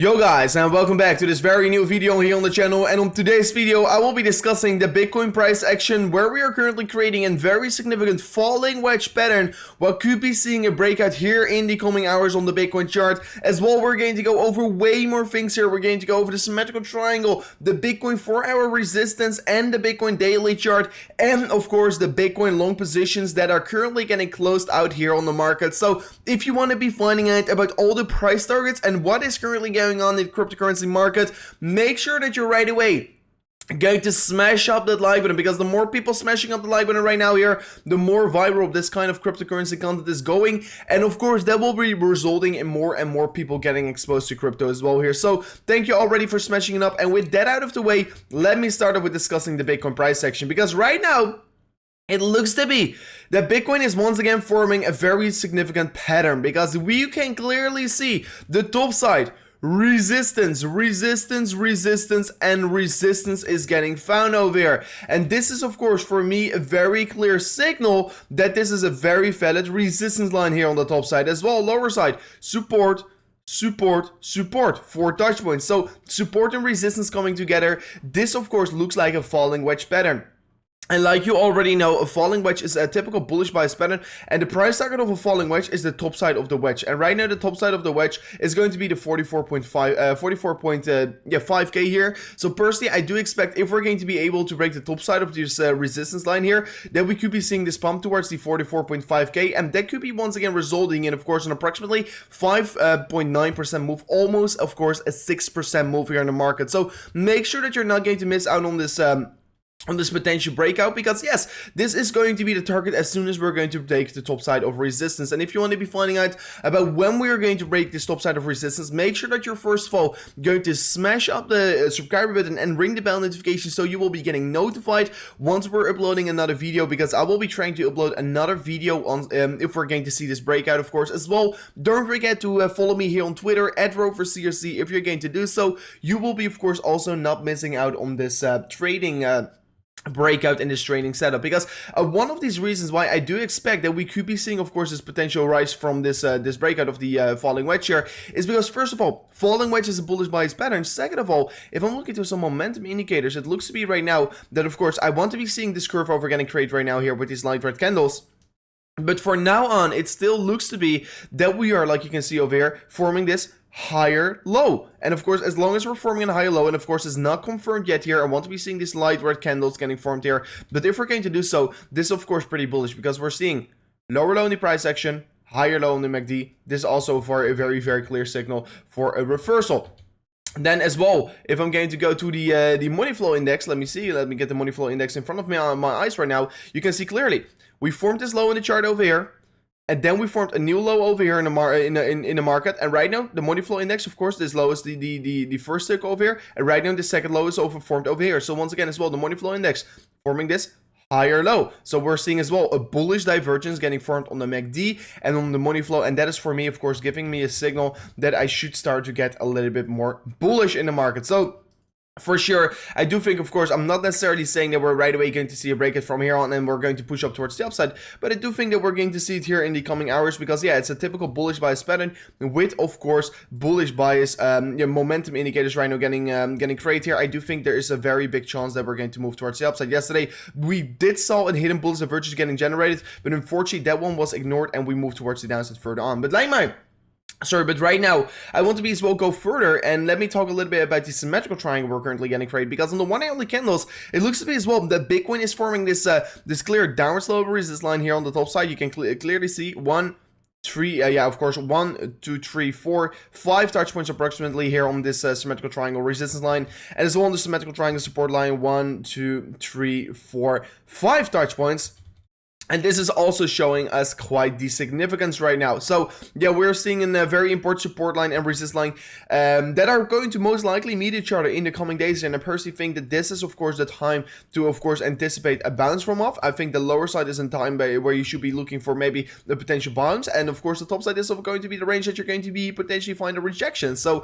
Yo guys, and welcome back to this very new video here on the channel. And on today's video I will be discussing the Bitcoin price action, where we are currently creating a very significant falling wedge pattern, what could be seeing a breakout here in the coming hours on the Bitcoin chart. As well, we're going to go over way more things here. We're going to go over the symmetrical triangle, the Bitcoin 4-hour resistance, and the Bitcoin daily chart, and of course the Bitcoin long positions that are currently getting closed out here on the market. So if you want to be finding out about all the price targets and what is currently going on in the cryptocurrency market, make sure that you're right away going to smash up that like button, because the more people smashing up the like button right now here, the more viral this kind of cryptocurrency content is going, and of course that will be resulting in more and more people getting exposed to crypto as well here. So thank you already for smashing it up, and with that out of the way, let me start off with discussing the Bitcoin price section, because right now it looks to be that Bitcoin is once again forming a very significant pattern, because we can clearly see the top side resistance, resistance, resistance, and resistance is getting found over here. And this is of course for me a very clear signal that this is a very valid resistance line here on the top side. As well, lower side, support, support, support, 4 touch points. So support and resistance coming together. This of course looks like a falling wedge pattern. And like you already know, a falling wedge is a typical bullish bias pattern, and the price target of a falling wedge is the top side of the wedge. And right now the top side of the wedge is going to be the 44.5k here. So personally, I do expect, if we're going to be able to break the top side of this resistance line here, then we could be seeing this pump towards the 44.5k, and that could be once again resulting in, of course, an approximately 5.9% move, almost of course a 6% move here in the market. So make sure that you're not going to miss out on this potential breakout, because yes, this is going to be the target as soon as we're going to break the top side of resistance. And if you want to be finding out about when we are going to break this top side of resistance, make sure that you're first of all going to smash up the subscribe button and ring the bell notification, so you will be getting notified once we're uploading another video, because I will be trying to upload another video on if we're going to see this breakout, of course. As well, don't forget to follow me here on Twitter at @rovercrc. If you're going to do so, you will be of course also not missing out on this trading breakout in this trading setup, because one of these reasons why I do expect that we could be seeing of course this potential rise from this this breakout of the falling wedge here is because, first of all, falling wedge is a bullish bias pattern. Second of all, if I'm looking to some momentum indicators, it looks to be right now that of course I want to be seeing this curve over getting created right now here with these light red candles. But for now on, it still looks to be that we are, like you can see over here, forming this higher low. And of course, as long as we're forming a higher low, and of course it's not confirmed yet here, I want to be seeing these light red candles getting formed here. But if we're going to do so, this is of course pretty bullish, because we're seeing lower low in the price action, higher low in the MACD. This is also for a very clear signal for a reversal. Then as well, if I'm going to go to the money flow index, let me get the money flow index in front of me on my eyes right now. You can see clearly we formed this low in the chart over here, and then we formed a new low over here in the market. And right now, the money flow index, of course, this low is the first tick over here. And right now, the second low is formed over here. So once again, as well, the money flow index forming this higher low. So we're seeing as well a bullish divergence getting formed on the MACD and on the money flow. And that is for me, of course, giving me a signal that I should start to get a little bit more bullish in the market. So for sure, I do think, of course, I'm not necessarily saying that we're right away going to see a breakout from here on and we're going to push up towards the upside, but I do think that we're going to see it here in the coming hours, because yeah, it's a typical bullish bias pattern with, of course, bullish bias momentum indicators right now getting created here. I do think there is a very big chance that we're going to move towards the upside. Yesterday, we did saw a hidden bullish divergence getting generated, but unfortunately, that one was ignored and we moved towards the downside further on. But but right now, I want to be as well go further, and let me talk a little bit about the symmetrical triangle we're currently getting created, because on the one hand, the candles, it looks to be as well that Bitcoin is forming this this clear downward slope resistance line here on the top side. You can clearly see 1, 3, of course, 1, 2, 3, 4, 5 touch points approximately here on this symmetrical triangle resistance line, and as well on the symmetrical triangle support line, 1, 2, 3, 4, 5 touch points. And this is also showing us quite the significance right now. So yeah, we're seeing a very important support line and resistance line that are going to most likely meet each other in the coming days. And I personally think that this is, of course, the time to, of course, anticipate a bounce from off. I think the lower side is in time where you should be looking for maybe the potential bounce. And of course, the top side is going to be the range that you're going to be potentially find a rejection. So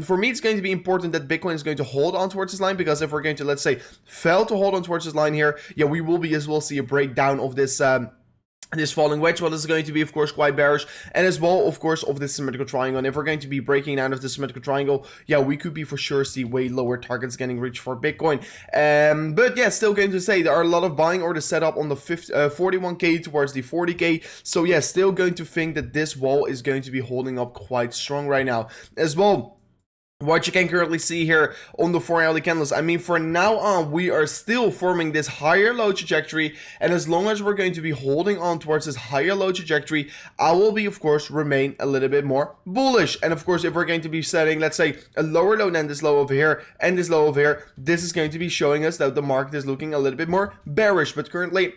for me, it's going to be important that Bitcoin is going to hold on towards this line, because if we're going to, let's say, fail to hold on towards this line here, yeah, we will be as well see a breakdown of this this falling wedge, well, this is going to be, of course, quite bearish, and as well, of course, of this symmetrical triangle. And if we're going to be breaking out of the symmetrical triangle, yeah, we could be for sure see way lower targets getting reached for Bitcoin. But yeah, still going to say there are a lot of buying orders set up on the 41k towards the 40k. So yeah, still going to think that this wall is going to be holding up quite strong right now as well. What you can currently see here on the 4-hourly candles, I mean, for now on, we are still forming this higher low trajectory, and as long as we're going to be holding on towards this higher low trajectory, I will be, of course, remain a little bit more bullish. And of course, if we're going to be setting, let's say, a lower low than this low over here and this low over here, this is going to be showing us that the market is looking a little bit more bearish. But currently,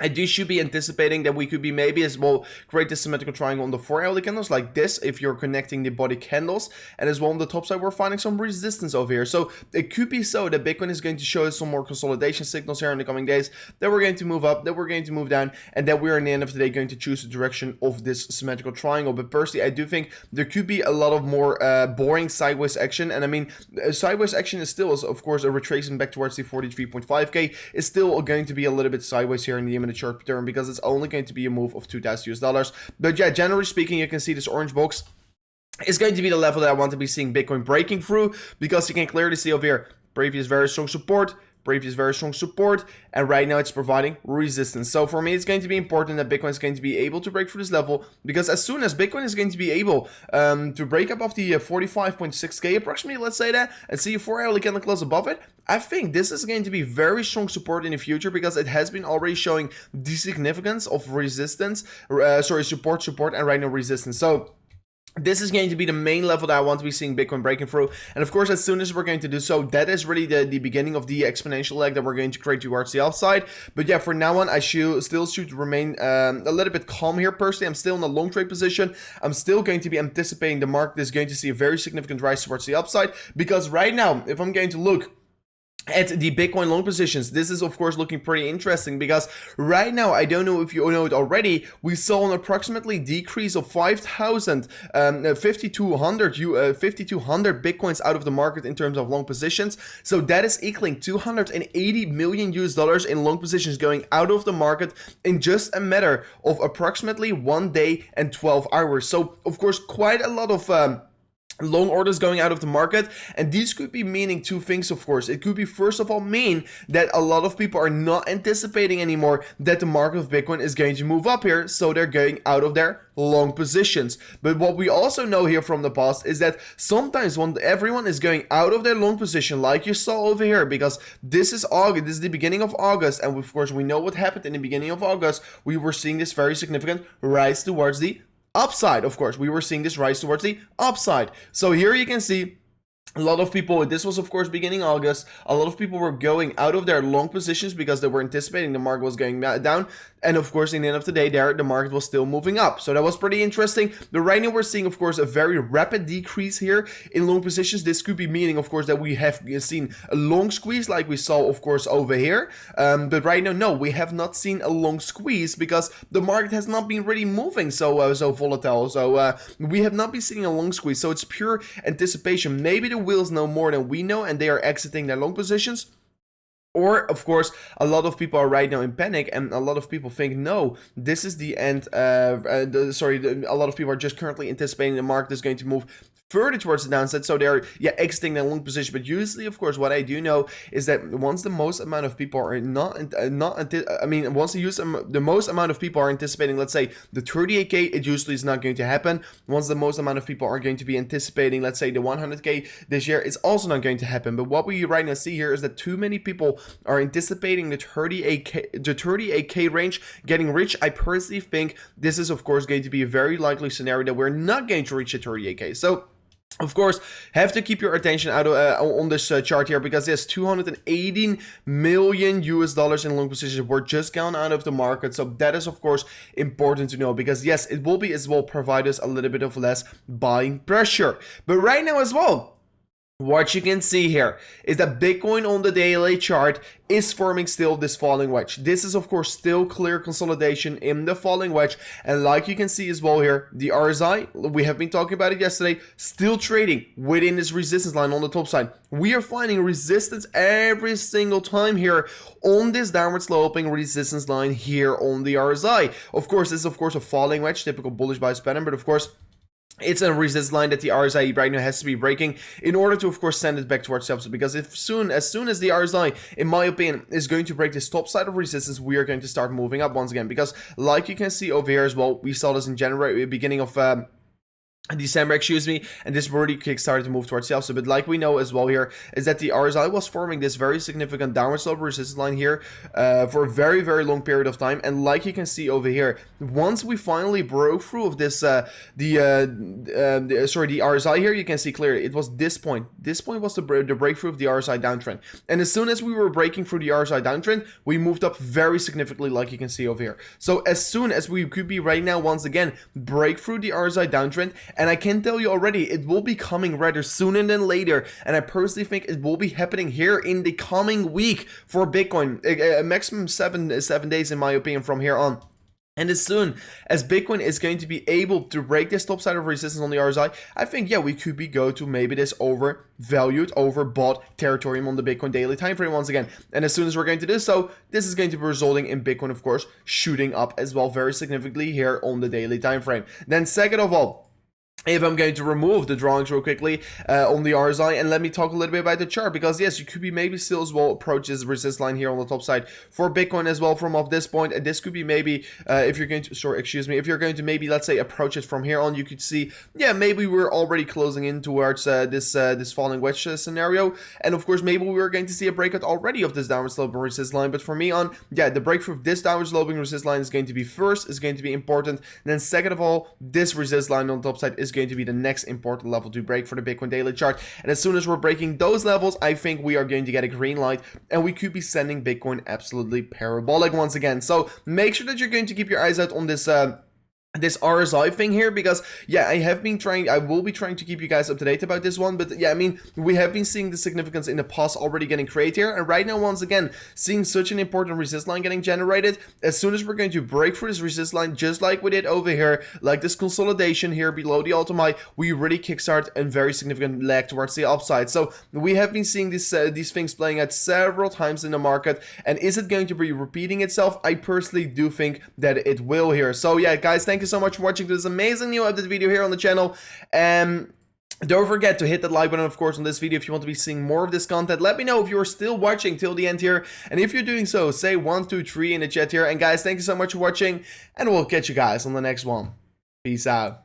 I should be anticipating that we could be maybe as well create this symmetrical triangle on the 4-hourly candles like this if you're connecting the body candles, and as well on the top side we're finding some resistance over here. So it could be so that Bitcoin is going to show us some more consolidation signals here in the coming days, that we're going to move up, that we're going to move down, and that we're in the end of the day going to choose the direction of this symmetrical triangle. But personally, I do think there could be a lot of more boring sideways action, and I mean sideways action is still, of course, a retracement back towards the 43.5k is still going to be a little bit sideways here in the short term, because it's only going to be a move of $2,000. But yeah, generally speaking, you can see this orange box is going to be the level that I want to be seeing Bitcoin breaking through, because you can clearly see over here previous very strong support, previous very strong support, and right now it's providing resistance. So for me, it's going to be important that Bitcoin is going to be able to break through this level, because as soon as Bitcoin is going to be able to break above the 45.6k approximately, let's say that, and see a 4-hourly candle close above it, I think this is going to be very strong support in the future, because it has been already showing the significance of resistance, support, and right now resistance. So this is going to be the main level that I want to be seeing Bitcoin breaking through. And of course, as soon as we're going to do so, that is really the beginning of the exponential leg that we're going to create towards the upside. But yeah, for now on, I still should remain a little bit calm here. Personally, I'm still in a long trade position. I'm still going to be anticipating the market is going to see a very significant rise towards the upside, because right now, if I'm going to look at the Bitcoin long positions, this is of course looking pretty interesting, because right now, I don't know if you know it already, we saw an approximately decrease of 5,000, 5,200 Bitcoins out of the market in terms of long positions. So that is equaling $280 million in long positions going out of the market in just a matter of approximately 1 day and 12 hours. So of course, quite a lot of long orders going out of the market, and these could be meaning two things. Of course, it could be, first of all, mean that a lot of people are not anticipating anymore that the market of Bitcoin is going to move up here, so they're going out of their long positions. But what we also know here from the past is that sometimes when everyone is going out of their long position, like you saw over here, because this is August, this is the beginning of August, and of course we know what happened in the beginning of August. We were seeing this very significant rise towards the upside. Of course, we were seeing this rise towards the upside. So here you can see a lot of people, this was of course beginning August, a lot of people were going out of their long positions because they were anticipating the market was going down, and of course in the end of the day there, the market was still moving up. So that was pretty interesting. But right now we're seeing, of course, a very rapid decrease here in long positions. This could be meaning, of course, that we have seen a long squeeze like we saw, of course, over here. But right now, no, we have not seen a long squeeze, because the market has not been really moving so volatile. So we have not been seeing a long squeeze. So it's pure anticipation. Maybe the wheels know more than we know, and they are exiting their long positions. Or, of course, a lot of people are right now in panic, and a lot of people think, no, this is the end. A lot of people are just currently anticipating the market is going to move further towards the downside, so they're exiting their long position. But usually, of course, what I do know is that once the most amount of people are once the most amount of people are anticipating, let's say, the 38k, it usually is not going to happen. Once the most amount of people are going to be anticipating, let's say, the 100k this year, it's also not going to happen. But what we right now see here is that too many people are anticipating the 38k range getting rich. I personally think this is, of course, going to be a very likely scenario that we're not going to reach the 38k. So of course, have to keep your attention out on this chart here, because there's $218 million in long positions were just gone out of the market. So that is, of course, important to know, because yes, it will be as well provide us a little bit of less buying pressure. But right now as well, what you can see here is that Bitcoin on the daily chart is forming still this falling wedge. This is of course still clear consolidation in the falling wedge, and like you can see as well here, the RSI, we have been talking about it yesterday, still trading within this resistance line on the top side. We are finding resistance every single time here on this downward sloping resistance line here on the RSI. Of course, this is of course a falling wedge, typical bullish bias pattern, but of course it's a resistance line that the RSI right now has to be breaking in order to, of course, send it back towards the upside. Because as soon as the RSI, in my opinion, is going to break this top side of resistance, we are going to start moving up once again. Because like you can see over here as well, we saw this in January, beginning of December, excuse me, and this already kick-started to move towards the upside. But like we know as well here, is that the RSI was forming this very significant downward slope resistance line here for a very, very long period of time. And like you can see over here, once we finally broke through of this, the RSI here, you can see clearly, it was this point. This point was the breakthrough of the RSI downtrend. And as soon as we were breaking through the RSI downtrend, we moved up very significantly, like you can see over here. So as soon as we could be right now, once again, break through the RSI downtrend, and I can tell you already, it will be coming rather sooner than later. And I personally think it will be happening here in the coming week for Bitcoin. A maximum seven days, in my opinion, from here on. And as soon as Bitcoin is going to be able to break this top side of resistance on the RSI, I think, yeah, we could be go to maybe this overvalued, overbought territory on the Bitcoin daily time frame once again. And as soon as we're going to do so, this is going to be resulting in Bitcoin, of course, shooting up as well very significantly here on the daily time frame. Then second of all, if I'm going to remove the drawings real quickly on the RSI, and let me talk a little bit about the chart, because yes, you could be maybe still as well approach this resistance line here on the top side for Bitcoin as well from off this point. And this could be maybe if you're going to, if you're going to maybe, let's say, approach it from here on, you could see, yeah, maybe we're already closing in towards this falling wedge scenario. And of course, maybe we're going to see a breakout already of this downward sloping resistance line. But for me on, yeah, the breakthrough of this downward sloping resistance line is going to be first, is going to be important. And then second of all, this resistance line on the top side is going to be the next important level to break for the Bitcoin daily chart. And as soon as we're breaking those levels, I think we are going to get a green light, and we could be sending Bitcoin absolutely parabolic once again. So make sure that you're going to keep your eyes out on this this RSI thing here, because yeah, I will be trying to keep you guys up to date about this one. But yeah, I mean, we have been seeing the significance in the past already getting created here, and right now, once again, seeing such an important resistance line getting generated. As soon as we're going to break through this resistance line, just like we did over here, like this consolidation here below the all-time high, we really kickstart a very significant leg towards the upside. So we have been seeing these things playing out several times in the market, and is it going to be repeating itself? I personally do think that it will here. So yeah, guys, thank you so much for watching this amazing new update video here on the channel. Don't forget to hit that like button, of course, on this video if you want to be seeing more of this content. Let me know if you're still watching till the end here, and if you're doing so, say 1, 2, 3 in the chat here. And guys, thank you so much for watching, and we'll catch you guys on the next one. Peace out.